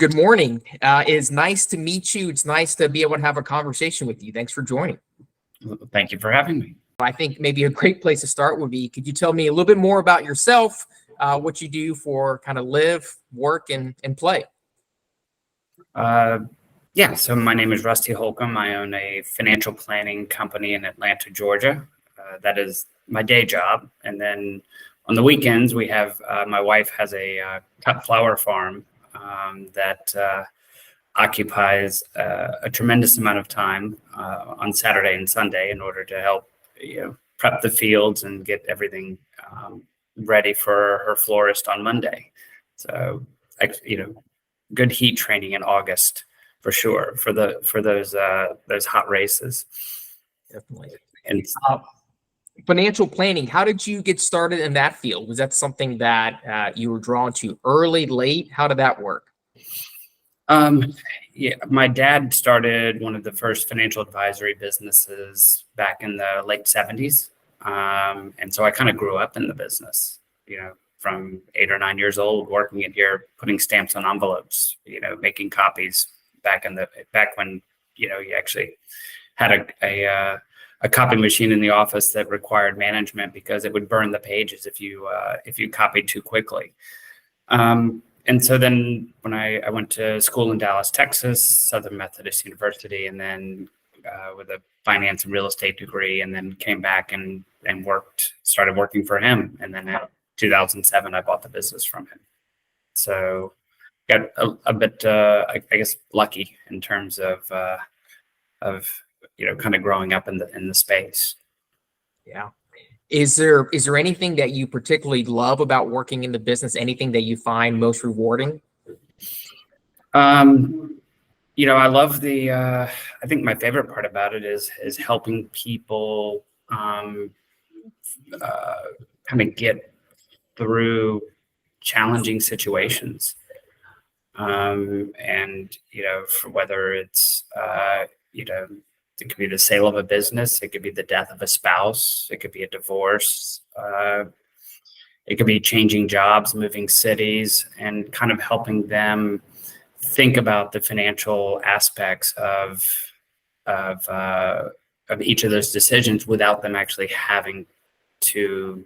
Good morning. It's nice to meet you. It's nice to be able to have a conversation with you. Thanks for joining. Thank you for having me. I think maybe a great place to start would be, could you tell me a little bit more about yourself, what you do for kind of live, work, and play? So my name is Rusty Holcombe. I own a financial planning company in Atlanta, Georgia. That is my day job. And then on the weekends, we have my wife has a cut flower farm that occupies a tremendous amount of time on Saturday and Sunday in order to help prep the fields and get everything ready for her florist on Monday. So good heat training in August for sure for those hot races. Definitely. And financial planning, how did you get started in that field? Was that something that you were drawn to early, late? How did that work? My dad started one of the first financial advisory businesses back in the late 70s. And so I kind of grew up in the business, from 8 or 9 years old, working in here, putting stamps on envelopes, making copies back when, you actually had a copy machine in the office that required management because it would burn the pages if you copied too quickly. And so then when I went to school in Dallas, Texas, Southern Methodist University, and then with a finance and real estate degree, and then came back and started working for him. And then in 2007, I bought the business from him. So got a bit, I guess, lucky in terms of kind of growing up in the space. Yeah. Is there anything that you particularly love about working in the business? Anything that you find most rewarding? I love I think my favorite part about it is helping people kind of get through challenging situations. For whether it's, it could be the sale of a business. It could be the death of a spouse. It could be a divorce. It could be changing jobs, moving cities, and kind of helping them think about the financial aspects of each of those decisions without them actually having to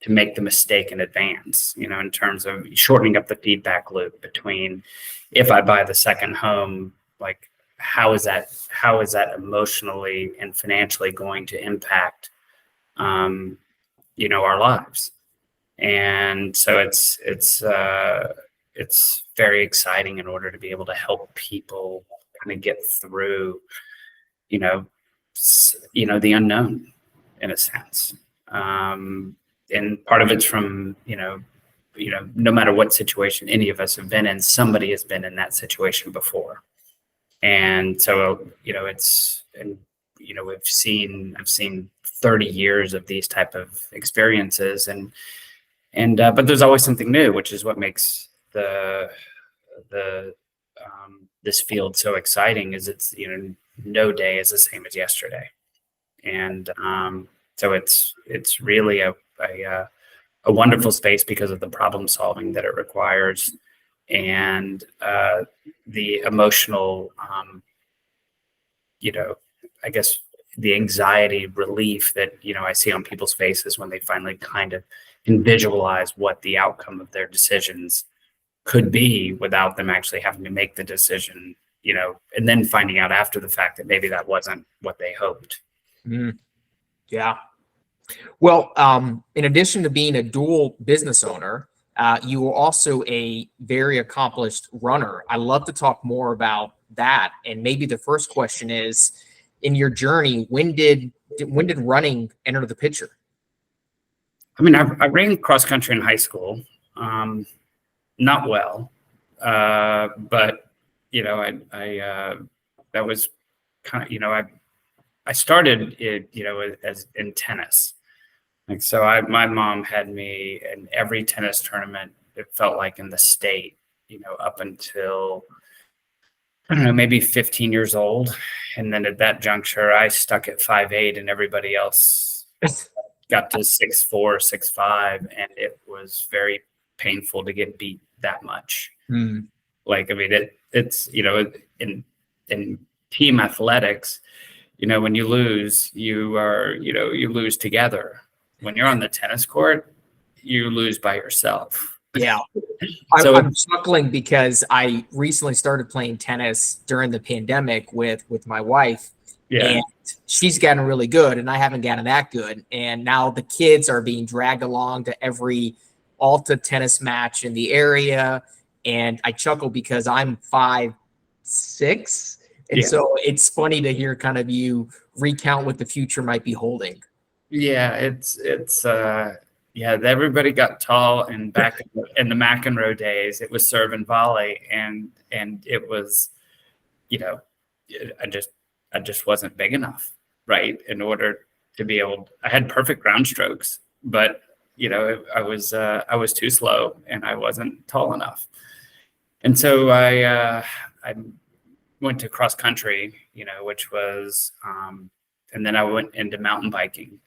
make the mistake in advance. In terms of shortening up the feedback loop between, if I buy the second home, like, how is that emotionally and financially going to impact our lives? And so it's very exciting in order to be able to help people kind of get through the unknown, in a sense. And part of it's from no matter what situation any of us have been in, somebody has been in that situation before. And so, I've seen 30 years of these type of experiences, but there's always something new, which is what makes this field so exciting. Is it's no day is the same as yesterday, and so it's really a wonderful space because of the problem solving that it requires. And the emotional, I guess the anxiety relief that, I see on people's faces when they finally kind of can visualize what the outcome of their decisions could be without them actually having to make the decision, and then finding out after the fact that maybe that wasn't what they hoped. Mm. Yeah. Well, in addition to being a dual business owner, you are also a very accomplished runner. I'd love to talk more about that. And maybe the first question is, in your journey, when did running enter the picture? I mean, I ran cross country in high school, not well, but I that was kind of I started it as in tennis. Like, so my mom had me in every tennis tournament, it felt like, in the state, up until, I don't know, maybe 15 years old. And then at that juncture, I stuck at 5'8", and everybody else got to 6'4", 6'5", and it was very painful to get beat that much. Like, I mean, it's, in team athletics, when you lose, you lose together. When you're on the tennis court, you lose by yourself. Yeah. So I'm chuckling because I recently started playing tennis during the pandemic with my wife, yeah, and she's gotten really good, and I haven't gotten that good. And now the kids are being dragged along to every Alta tennis match in the area, and I chuckle because I'm 5'6", and yeah, so it's funny to hear kind of you recount what the future might be holding. yeah. Everybody got tall, and back in the McEnroe days, it was serve and volley, and it was, I just wasn't big enough, right? In order to be able, I had perfect ground strokes, but I was too slow, and I wasn't tall enough. And so I went to cross country, which was, and then I went into mountain biking.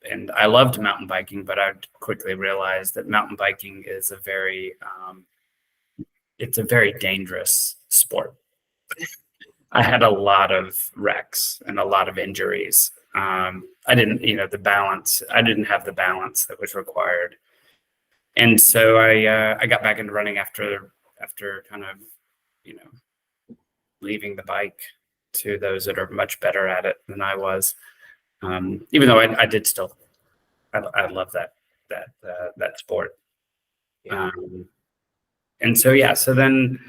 And I loved mountain biking, but I quickly realized that mountain biking is it's a very dangerous sport. I had a lot of wrecks and a lot of injuries. I didn't, I didn't have the balance that was required. And so I got back into running after kind of, leaving the bike to those that are much better at it than I was. Even though I did still, I love that sport. Yeah. And so, so then,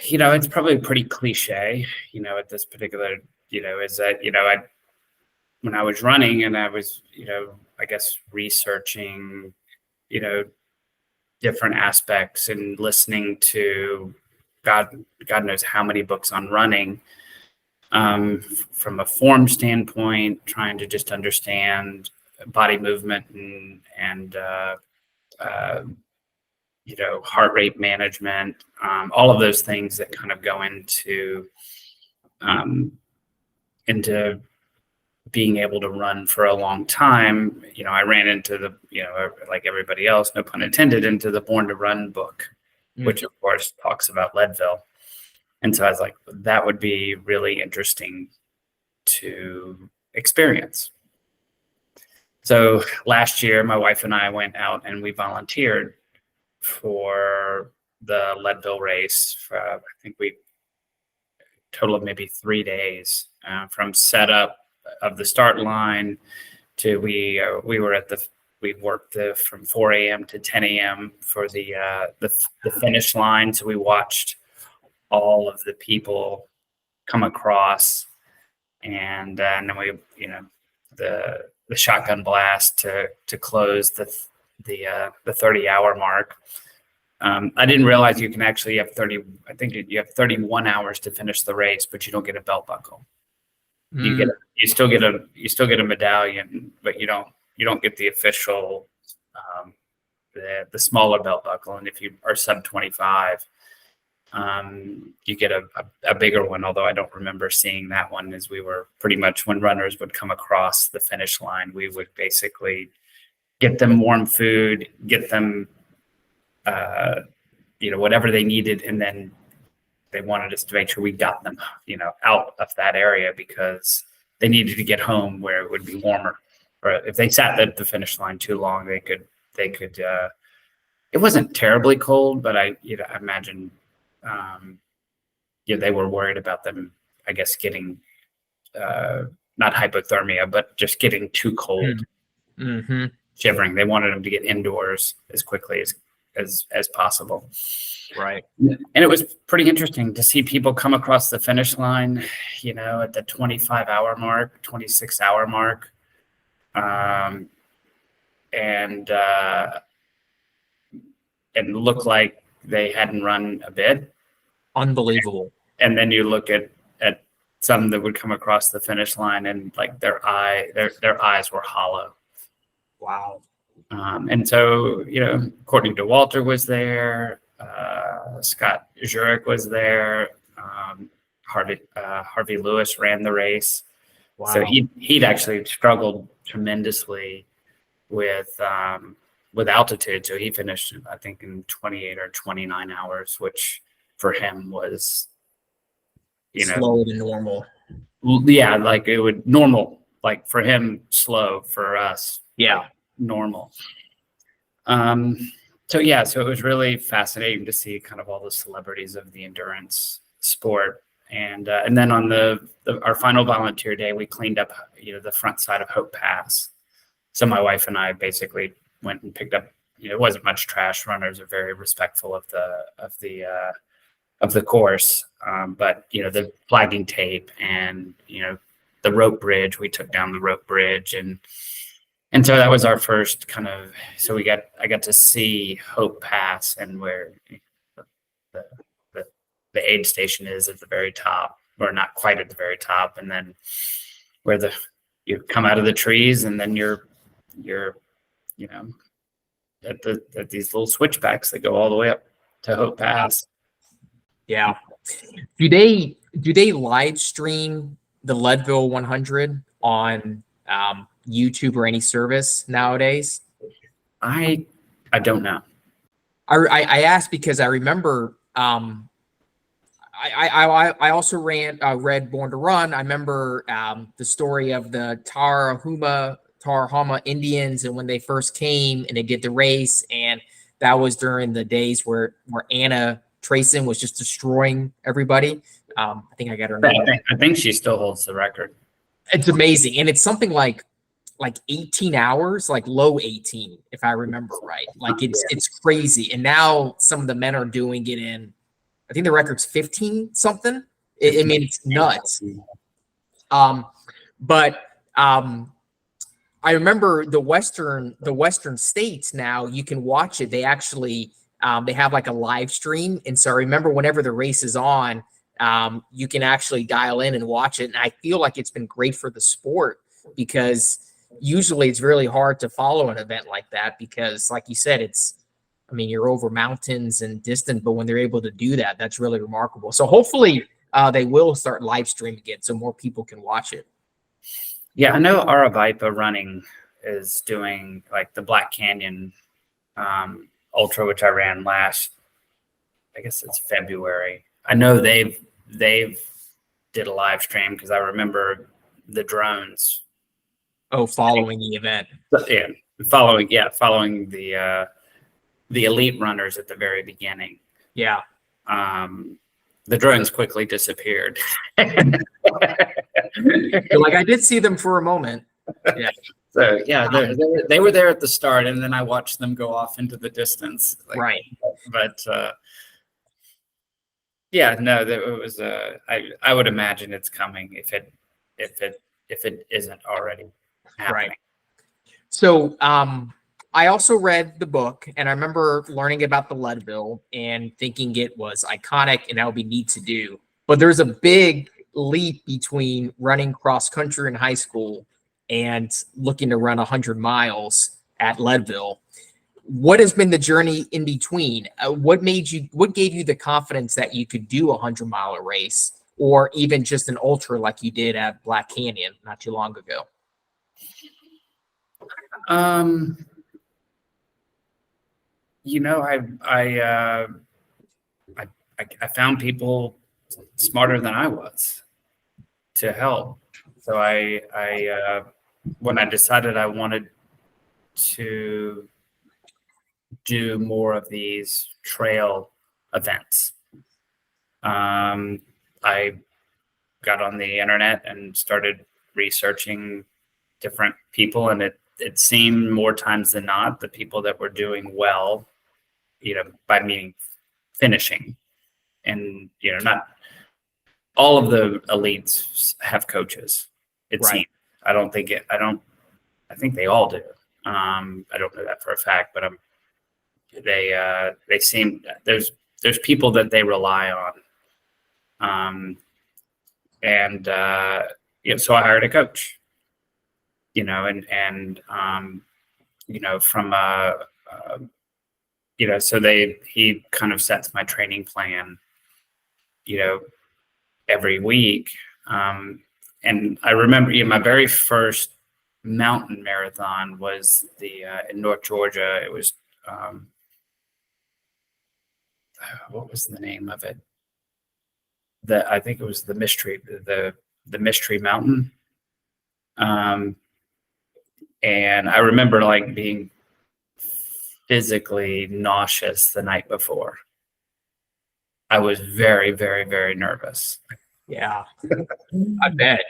it's probably pretty cliche, at this particular, is that, when I was running and I was, I guess researching, different aspects and listening to God knows how many books on running, from a form standpoint, trying to just understand body movement and heart rate management, all of those things that kind of go into being able to run for a long time. I ran into the, like everybody else, no pun intended, into the Born to Run book, which of course talks about Leadville. And so I was like, that would be really interesting to experience. So last year, my wife and I went out and we volunteered for the Leadville race. I think we total of maybe 3 days, from setup of the start line to we worked from 4 a.m. to 10 a.m. for the finish line. So we watched all of the people come across, and then we, the shotgun blast to close the 30-hour mark. I didn't realize you can actually have 30. I think you have 31 hours to finish the race, but you don't get a belt buckle. You still get a medallion, but you don't get the official, the smaller belt buckle. And if you are sub 25, you get a bigger one. Although I don't remember seeing that one, as we were pretty much, when runners would come across the finish line, we would basically get them warm food, get them, whatever they needed, and then they wanted us to make sure we got them, out of that area, because they needed to get home where it would be warmer. Or if they sat at the finish line too long, they could. It wasn't terribly cold, but I imagine, they were worried about them, I guess, getting, not hypothermia, but just getting too cold, shivering. They wanted them to get indoors as quickly as possible. Right. And it was pretty interesting to see people come across the finish line, at the 25-hour mark, 26-hour mark. And look like they hadn't run a bit. Unbelievable. And then you look at some that would come across the finish line, and like their eyes were hollow. Wow. And so, Courtney DeWalter was there. Scott Jurek was there. Harvey Lewis ran the race. Wow. So he'd actually struggled tremendously with with altitude. So he finished, I think, in 28 or 29 hours, which for him was, Slower than normal. yeah, like it would normal, like for him, slow, for us, Yeah. like normal. So yeah, so it was really fascinating to see kind of all the celebrities of the endurance sport. And then on our final volunteer day, we cleaned up, the front side of Hope Pass. So my wife and I basically went and picked up, it wasn't much trash. Runners are very respectful of the course. But the flagging tape and, the rope bridge, we took down the rope bridge, and so that was our first kind of, I got to see Hope Pass, and where the, the, the aid station is at the very top, or not quite at the very top. And then where you come out of the trees, and then you're, at these little switchbacks that go all the way up to Hope Pass. Yeah. Do they live stream the Leadville 100 on YouTube or any service nowadays? I don't know. I asked because I remember I also read Born to Run. I remember the story of the Tarahuma Indians, and when they first came and they did the race, and that was during the days where Anna Trayson was just destroying everybody. I think I got her name. I think she still holds the record. It's amazing, and it's something like 18 hours, like low 18, if I remember right. Like it's crazy. And now some of the men are doing it in, I think the record's 15 something. I mean, it's nuts. But I remember the Western states now, you can watch it. They actually they have like a live stream. And so I remember whenever the race is on, you can actually dial in and watch it. And I feel like it's been great for the sport, because usually it's really hard to follow an event like that, because like you said, you're over mountains and distant, but when they're able to do that, that's really remarkable. So hopefully they will start live streaming it so more people can watch it. Yeah, I know Aravaipa Running is doing like the Black Canyon Ultra, which I ran last, I guess it's February. I know they've did a live stream, because I remember the drones. Oh, following the event. Yeah, following the elite runners at the very beginning. Yeah. The drones quickly disappeared. Like, I did see them for a moment. Yeah. So yeah, they were there at the start, and then I watched them go off into the distance. Right. But yeah, no, it was. I would imagine it's coming if it isn't already happening. Right. So I also read the book, and I remember learning about the Leadville and thinking it was iconic and that would be neat to do. But there's a big leap between running cross country in high school and looking to run 100 miles at Leadville. What has been the journey in between? What gave you the confidence that you could do a 100-mile race, or even just an ultra like you did at Black Canyon not too long ago? I found people smarter than I was to help. So when I decided I wanted to do more of these trail events, I got on the internet and started researching different people, and it seemed more times than not the people that were doing well, by meaning finishing, and not all of the elites have coaches. It seems. I think they all do. I don't know that for a fact, but they seem, there's people that they rely on. So I hired a coach, so he kind of sets my training plan, every week. And I remember my very first mountain marathon was the in North Georgia. It was what was the name of it? I think it was the Mystery Mountain. And I remember like being physically nauseous the night before. I was very, very, very nervous. Yeah, I bet.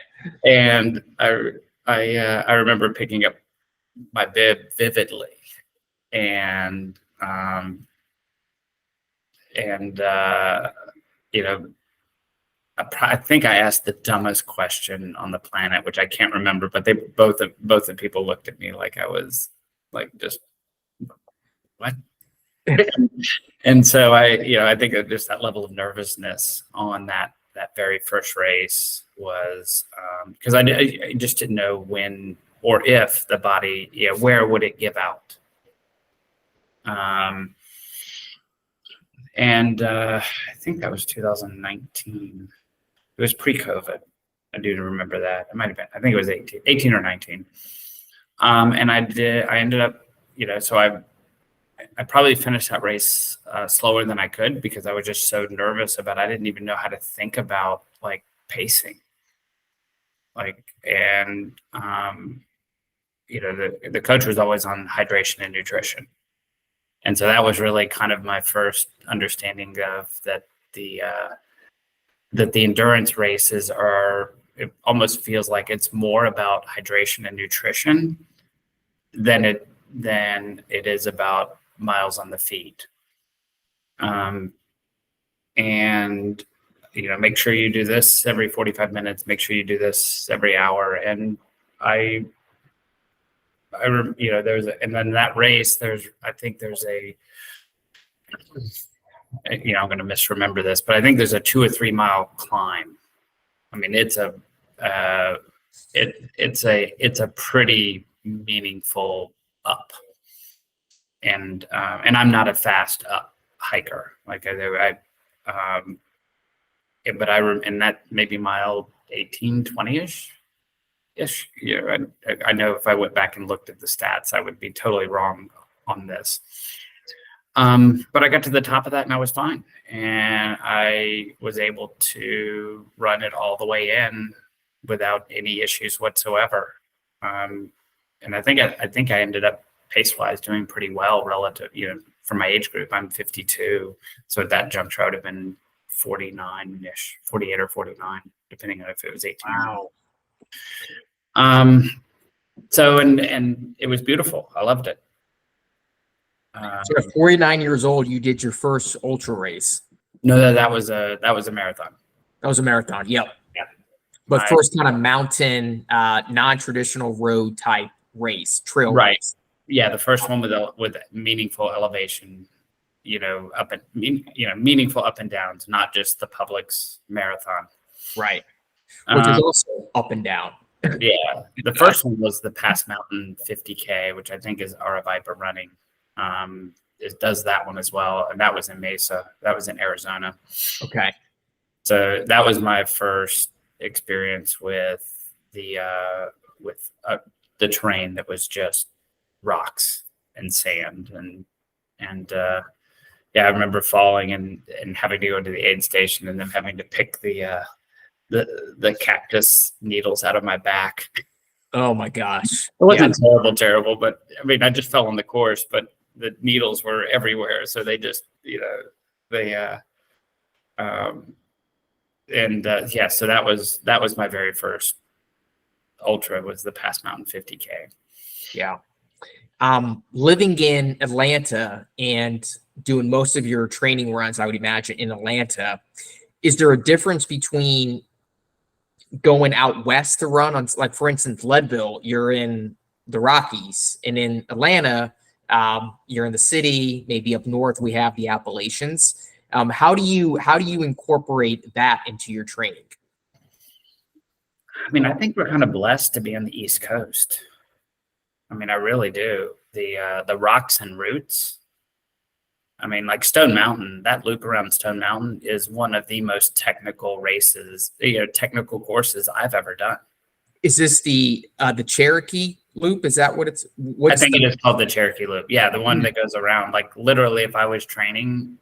And I remember picking up my bib vividly, and you know, I think I asked the dumbest question on the planet, which I can't remember, but they both the people looked at me like I was like, just what? And so I think that just that level of nervousness on that very first race was because I just didn't know when or if the body, where would it give out. And I think that was 2019. It was pre-COVID. I do remember that. It might have been. I think it was 18 or 19. And I ended up, so I probably finished that race slower than I could because I was just so nervous about. I didn't even know how to think about like pacing. The coach was always on hydration and nutrition, and so that was really kind of my first understanding of that the endurance races are. It almost feels like it's more about hydration and nutrition than it is about miles on the feet. And make sure you do this every 45 minutes, make sure you do this every hour. And and then that race, I think there's I'm going to misremember this, but I think there's a 2 or 3 mile climb. I mean, it's a pretty meaningful up. And I'm not a fast up hiker. And that maybe mile 18, 20-ish. I know if I went back and looked at the stats, I would be totally wrong on this. But I got to the top of that and I was fine. And I was able to run it all the way in without any issues whatsoever. And I think I ended up pace-wise doing pretty well relative, for my age group. I'm 52. So at that juncture, I would have been 49-ish, 48 or 49, depending on if it was 18. Wow. So, and it was beautiful. I loved it. So at 49 years old, you did your first ultra race. No, that was a marathon. That was a marathon. Yep. Yeah. But first kind of mountain, non-traditional road type race, trail race. Yeah, the first one with meaningful elevation, meaningful up and downs, not just the Publix marathon. Right. Which is also up and down. Yeah. The first one was the Pass Mountain 50K, which I think is Viper Running. It does that one as well. And that was in Mesa. That was in Arizona. Okay. So that was my first experience with the terrain that was just rocks and sand and I remember falling and having to go to the aid station and then having to pick the cactus needles out of my back. Oh my gosh. It wasn't terrible, but I mean, I just fell on the course, but the needles were everywhere. So they just, so that was my very first ultra, was the Pass Mountain 50K. Yeah. Living in Atlanta and doing most of your training runs, I would imagine, in Atlanta, is there a difference between going out west to run on, like, for instance, Leadville, you're in the Rockies, and in Atlanta, you're in the city, maybe up north, we have the Appalachians. How do you incorporate that into your training? I mean, I think we're kind of blessed to be on the East Coast. I mean, I really do. The rocks and roots. I mean, like Stone Mountain, that loop around Stone Mountain is one of the most technical races, technical courses I've ever done. Is this the Cherokee loop? Is that what it's? I think it is called the Cherokee Loop. Yeah, the one that goes around. Like literally, if I was training,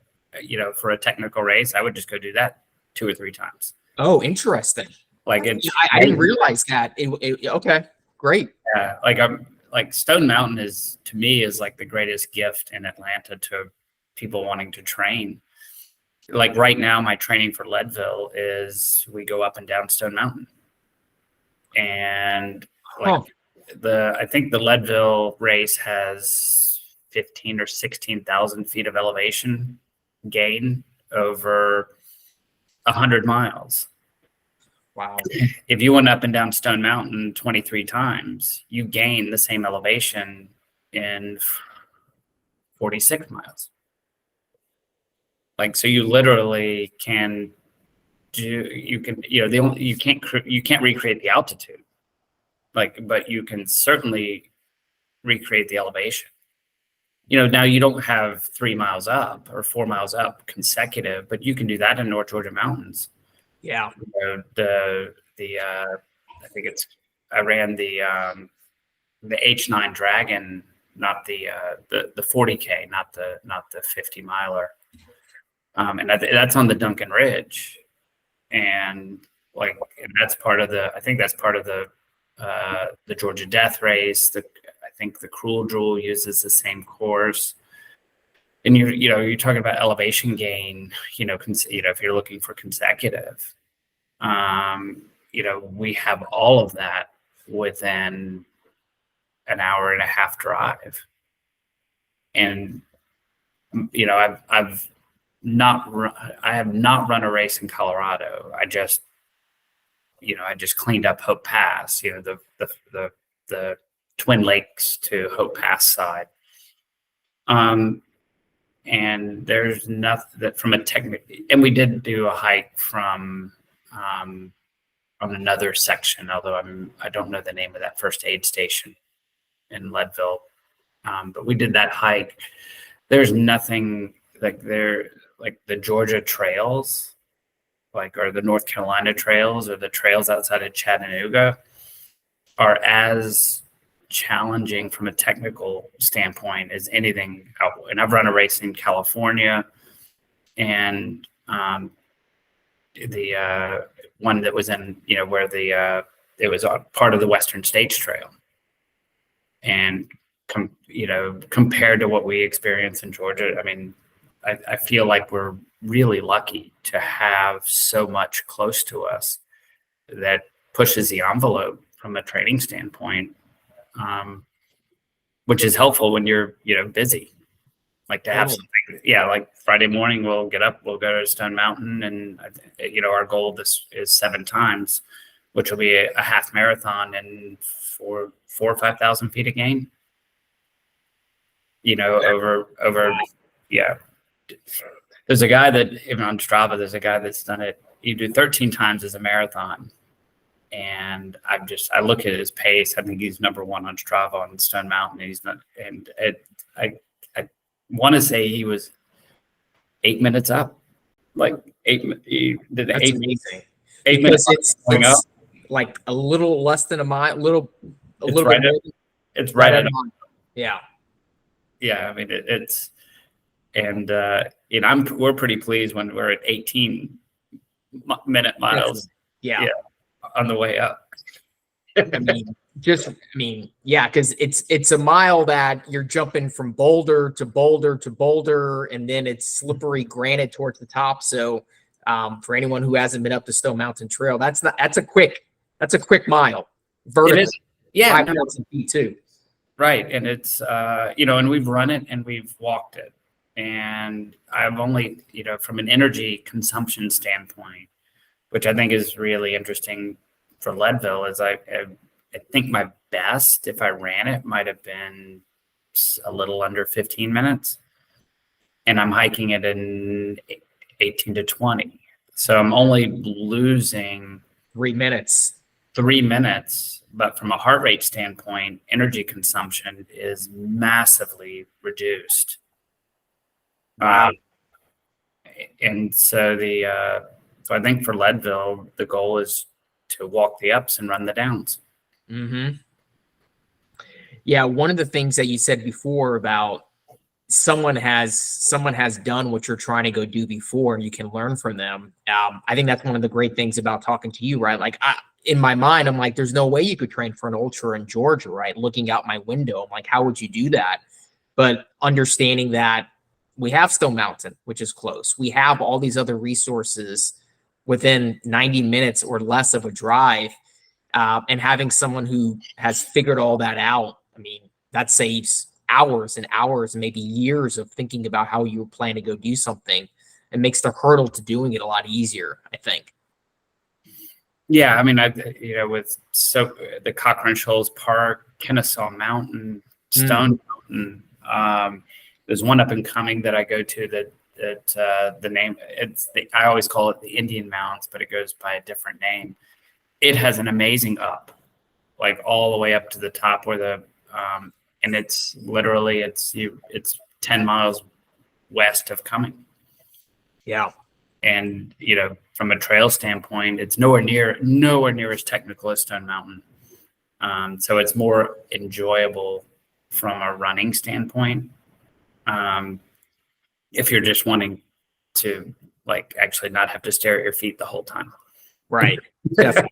for a technical race, I would just go do that 2 or 3 times. Oh, interesting. Like it's. I didn't realize that. Okay, great. Yeah, like Stone Mountain is to me is like the greatest gift in Atlanta to people wanting to train. Like right now, my training for Leadville is we go up and down Stone Mountain, and like I think the Leadville race has 15 or 16,000 feet of elevation gain over 100 miles. Wow. If you went up and down Stone Mountain 23 times, you gain the same elevation in 46 miles. Like, so you literally can you can't recreate the altitude, but you can certainly recreate the elevation. Now you don't have 3 miles up or 4 miles up consecutive, but you can do that in North Georgia mountains. Yeah. I think I ran the H9 Dragon, not the 40K, not the 50 miler. And that's on the Duncan Ridge. And that's part of I think that's part of the Georgia Death Race. I think the Cruel Jewel uses the same course. And you're talking about elevation gain, if you're looking for consecutive, we have all of that within an hour and a half drive. And, I have not run a race in Colorado. I just cleaned up Hope Pass, the Twin Lakes to Hope Pass side. And there's nothing that from a and we did do a hike from on another section, although I don't know the name of that first aid station in Leadville. But we did that hike. There's nothing like the Georgia trails, or the North Carolina trails or the trails outside of Chattanooga are as challenging from a technical standpoint as anything out. And I've run a race in California, and the one that was in where it was part of the Western States Trail, and compared to what we experience in Georgia, I mean, I feel like we're really lucky to have so much close to us that pushes the envelope from a training standpoint, which is helpful when you're busy. Like to have something, like Friday morning we'll get up, we'll go to Stone Mountain, and our goal is 7 times, which will be a half marathon and 4,000 or 5,000 feet of gain. Over. There's a guy that even on Strava, there's a guy that's done it. You do 13 times as a marathon. And I look at his pace. I think he's number 1 on Strava on Stone Mountain. He's not, and I want to say he was 8 minutes up. He did That's 8 amazing. 8 minutes it's up. Like a little less than a mile, a little right bit. It's right at. Yeah. Yeah. I mean, we're pretty pleased when we're at 18-minute miles. Yeah. On the way up. Because it's a mile that you're jumping from boulder to boulder to boulder, and then it's slippery granite towards the top. So for anyone who hasn't been up the Stone Mountain Trail, that's a quick mile. Vertical. It is. Yeah. 5,000 feet too. Right. And it's and we've run it and we've walked it. And I've only, from an energy consumption standpoint, which I think is really interesting for Leadville, is I think my best, if I ran it, might have been a little under 15 minutes. And I'm hiking it in 18 to 20. So I'm only losing 3 minutes. 3 minutes. But from a heart rate standpoint, energy consumption is massively reduced. Wow. And so so I think for Leadville, the goal is to walk the ups and run the downs. Mm-hmm. Yeah, one of the things that you said before about someone has done what you're trying to go do before, and you can learn from them. I think that's one of the great things about talking to you, right? Like in my mind, I'm like, there's no way you could train for an ultra in Georgia, right? Looking out my window, I'm like, how would you do that? But understanding that we have Stone Mountain, which is close. We have all these other resources within 90 minutes or less of a drive, and having someone who has figured all that out, I mean, that saves hours and hours, maybe years of thinking about how you plan to go do something. It makes the hurdle to doing it a lot easier, I think. Yeah, I mean, with the Cochrane Shoals Park, Kennesaw Mountain, Stone Mountain. There's one up and coming that I go to that the name I always call it the Indian Mountains, but it goes by a different name. It has an amazing up, like all the way up to the top where the and it's literally it's 10 miles west of Cumming. Yeah. And from a trail standpoint, it's nowhere near as technical as Stone Mountain. So it's more enjoyable from a running standpoint. If you're just wanting to like actually not have to stare at your feet the whole time. Right. Definitely.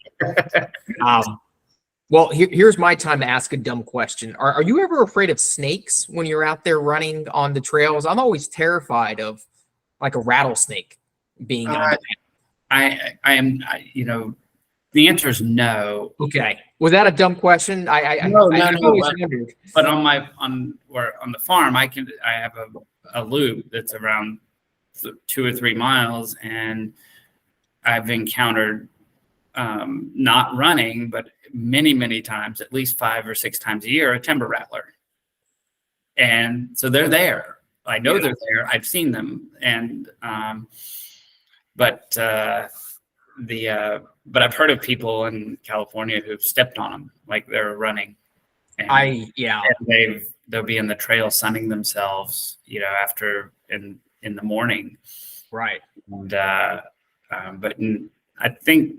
Well, here's my time to ask a dumb question. Are you ever afraid of snakes when you're out there running on the trails? I'm always terrified of like a rattlesnake being on I am, the answer is no. Okay. Was that a dumb question? No. Wondered. But on the farm, I have a loop that's around 2 or 3 miles, and I've encountered not running, but many times, at least 5 or 6 times a year, a timber rattler. And so they're there. I know they're there. I've seen them, and but I've heard of people in California who've stepped on them like they're running. And, they'll be in the trail sunning themselves, after in the morning. Right. And but I think,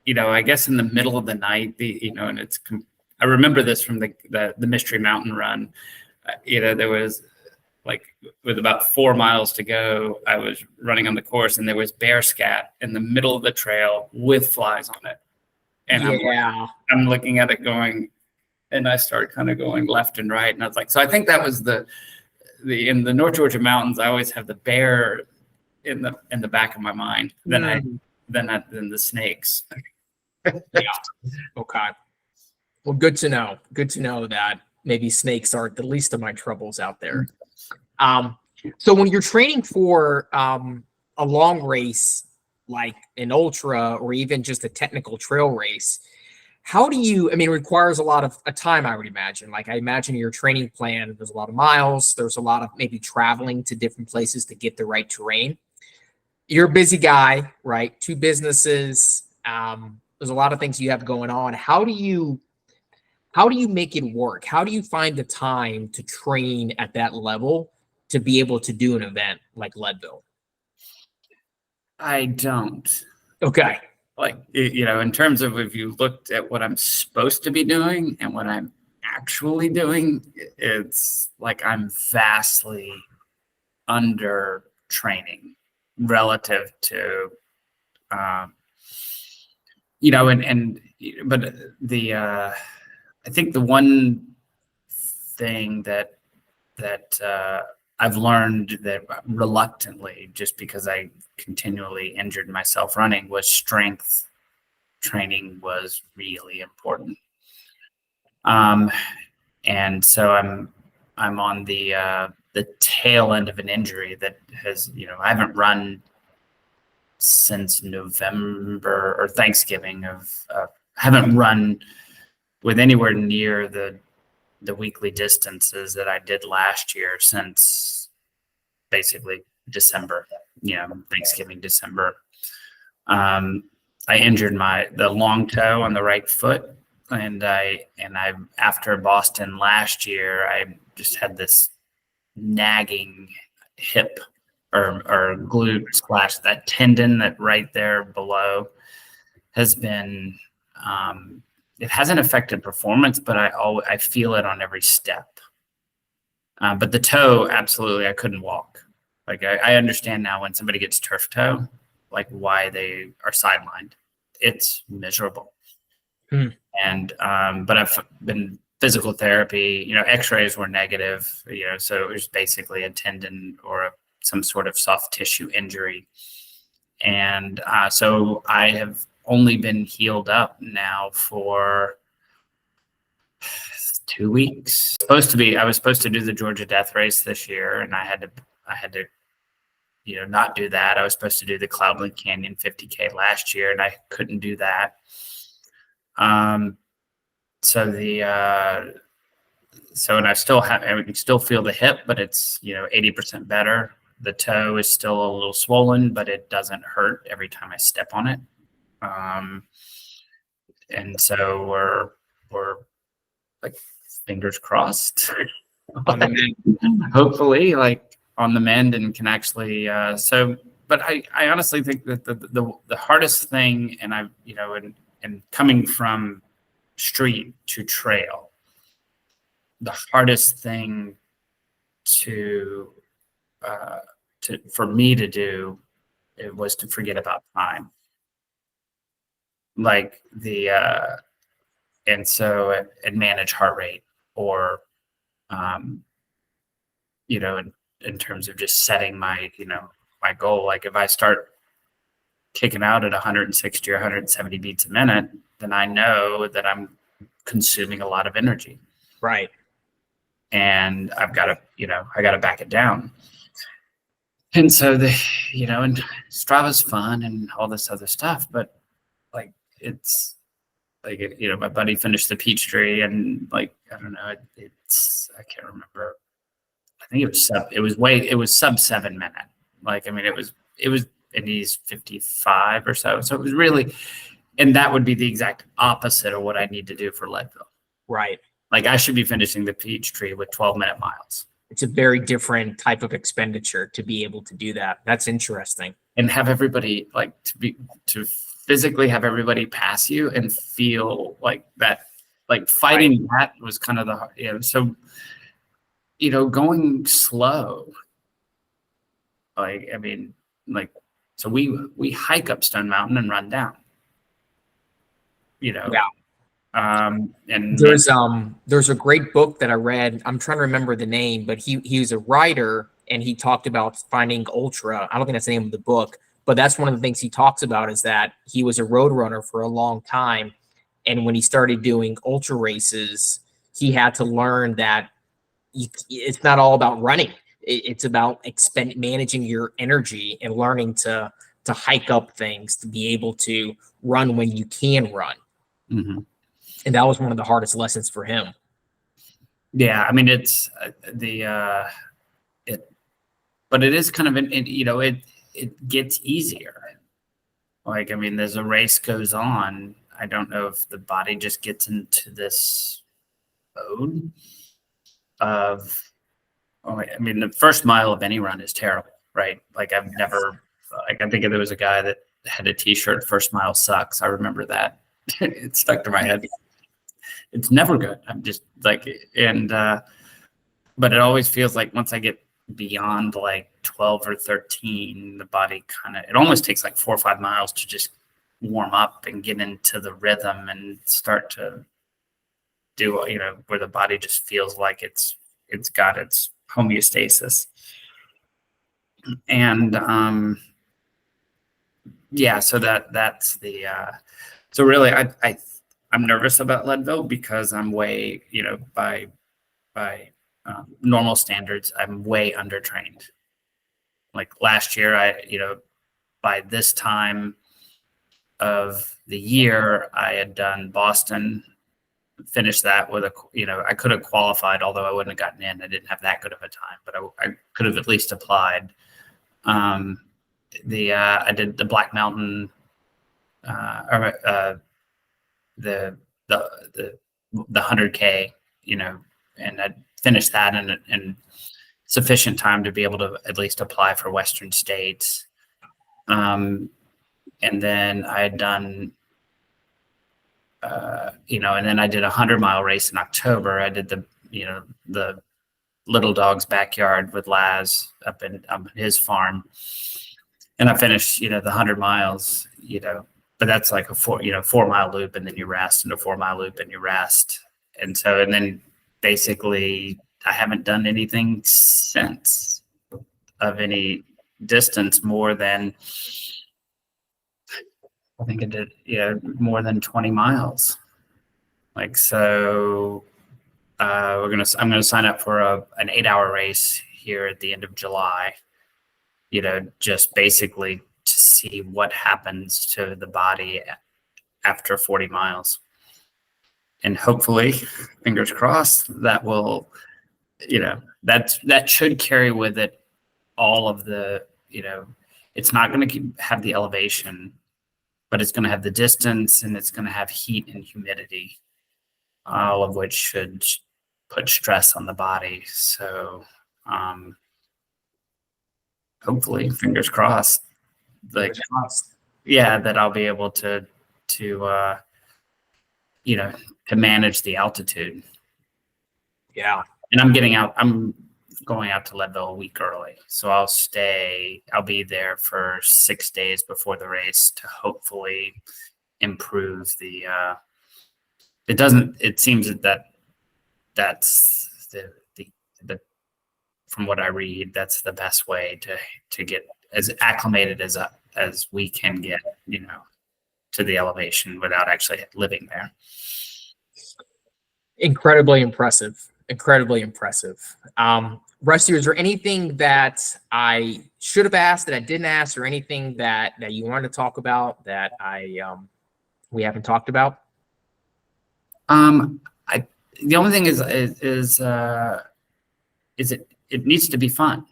I guess in the middle of the night, and I remember this from the Mystery Mountain Run. There was like with about 4 miles to go, I was running on the course, and there was bear scat in the middle of the trail with flies on it. And I'm looking at it going, and I start kind of going left and right. And I was like, so I think that was in the North Georgia mountains, I always have the bear in the back of my mind. Then the snakes. Yeah. Okay. Well, good to know. Good to know that maybe snakes aren't the least of my troubles out there. So when you're training for a long race, like an ultra or even just a technical trail race, how do you, it requires a lot of time, I would imagine. Like I imagine your training plan, there's a lot of miles, there's a lot of maybe traveling to different places to get the right terrain. You're a busy guy, right? 2 businesses. There's a lot of things you have going on. How do you make it work? How do you find the time to train at that level to be able to do an event like Leadville? I don't. Okay. Like, in terms of if you looked at what I'm supposed to be doing and what I'm actually doing, it's like I'm vastly under training relative to, but I think the one thing that I've learned that reluctantly, just because I continually injured myself running, was strength training was really important. And so I'm on the tail end of an injury that has, I haven't run since November or Thanksgiving haven't run with anywhere near the weekly distances that I did last year since basically December, Thanksgiving, December. I injured the long toe on the right foot. And I after Boston last year, I just had this nagging hip or glute / that tendon that right there below has been it hasn't affected performance, but I feel it on every step. But the toe, absolutely, I couldn't walk. Like I understand now when somebody gets turf toe, like why they are sidelined. It's miserable. Hmm. And but I've been physical therapy. X-rays were negative. So it was basically a tendon or some sort of soft tissue injury. And so I have only been healed up now for 2 weeks. I was supposed to do the Georgia Death Race this year, and I had to not do that. I was supposed to do the Cloudland Canyon 50K last year, and I couldn't do that. And I still feel the hip, but it's 80% better. The toe is still a little swollen, but it doesn't hurt every time I step on it. And so we're like fingers crossed On the mend. hopefully like on the mend and can actually but I honestly think that the hardest thing, and and coming from street to trail, the hardest thing for me to do, it was to forget about time, like and manage heart rate, or in terms of just setting my my goal. Like if I start kicking out at 160 or 170 beats a minute, then I know that I'm consuming a lot of energy. Right. And I've got to back it down. And so and Strava's fun and all this other stuff, but like it's like my buddy finished the Peachtree, and like I don't know, I can't remember. I think it was sub 7 minute. Like I mean, it was, and he's 55 or so. So it was really, and that would be the exact opposite of what I need to do for Leadville. Right. Like I should be finishing the Peachtree with 12-minute miles. It's a very different type of expenditure to be able to do that. That's interesting. And have everybody to physically have everybody pass you and feel like that, like fighting that was kind of so going slow. Like, I mean, like, so we hike up Stone Mountain and run down, Yeah. And there's a great book that I read. I'm trying to remember the name, but he was a writer, and he talked about finding ultra. I don't think that's the name of the book, but that's one of the things he talks about, is that he was a road runner for a long time. And when he started doing ultra races, he had to learn that it's not all about running. It's about managing your energy and learning to hike up things, to be able to run when you can run. Mm-hmm. And that was one of the hardest lessons for him. Yeah, I mean, it's but it is kind of it gets easier. Like, I mean, as a race goes on, I don't know if the body just gets into this mode of, I mean, the first mile of any run is terrible, right? Like I think there was a guy that had a t-shirt, "First mile sucks." I remember that. It stuck to my head. It's never good. I'm just like, but it always feels like once I get beyond like 12 or 13, the body it almost takes like 4 or 5 miles to just warm up and get into the rhythm and start to do, where the body just feels like it's got its homeostasis. And, yeah, so that's the, so really I'm nervous about Leadville because I'm way, by normal standards, I'm way undertrained. Like last year, by this time of the year, I had done Boston, finished that with I could have qualified, although I wouldn't have gotten in. I didn't have that good of a time, but I could have at least applied. I did the Black Mountain, the 100K, and I finished that in sufficient time to be able to at least apply for Western states. And then I had done and then I did a 100-mile race in October. I did the little dog's backyard with Laz up in his farm. And I finished, the 100 miles, but that's like a 4-mile loop, and then you rest, and a 4-mile loop and you rest. And then basically I haven't done anything since of any distance more than, I think I did, more than 20 miles. I'm going to sign up for an 8-hour race here at the end of July, just basically to see what happens to the body after 40 miles. And hopefully, fingers crossed, that will, that should carry with it all of the, it's not going to have the elevation, but it's going to have the distance, and it's going to have heat and humidity, all of which should put stress on the body. So, hopefully, fingers crossed, that I'll be able to manage the altitude. Yeah. And I'm going out to Leadville a week early. So I'll be there for 6 days before the race to hopefully improve it seems that's the from what I read, that's the best way to get as acclimated as we can get, to the elevation without actually living there. Incredibly impressive. Rusty, is there anything that I should have asked that I didn't ask, or anything that you wanted to talk about that we haven't talked about? The only thing is it needs to be fun.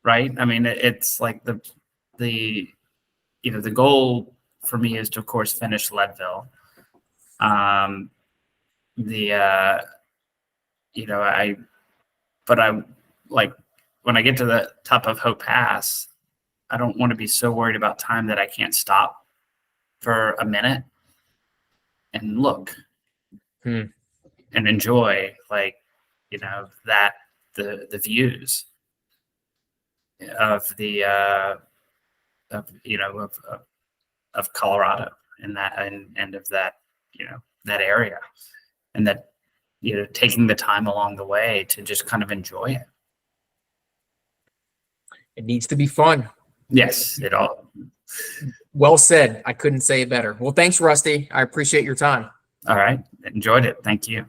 Right? I mean, it's like the goal for me is to, of course, finish Leadville. But I like, when I get to the top of Hope Pass, I don't want to be so worried about time that I can't stop for a minute and look and enjoy, that the views of of Colorado and of that, that area, and that, taking the time along the way to just kind of enjoy it. It needs to be fun. Yes, it all. Well said. I couldn't say it better. Well, thanks, Rusty. I appreciate your time. All right. Enjoyed it. Thank you.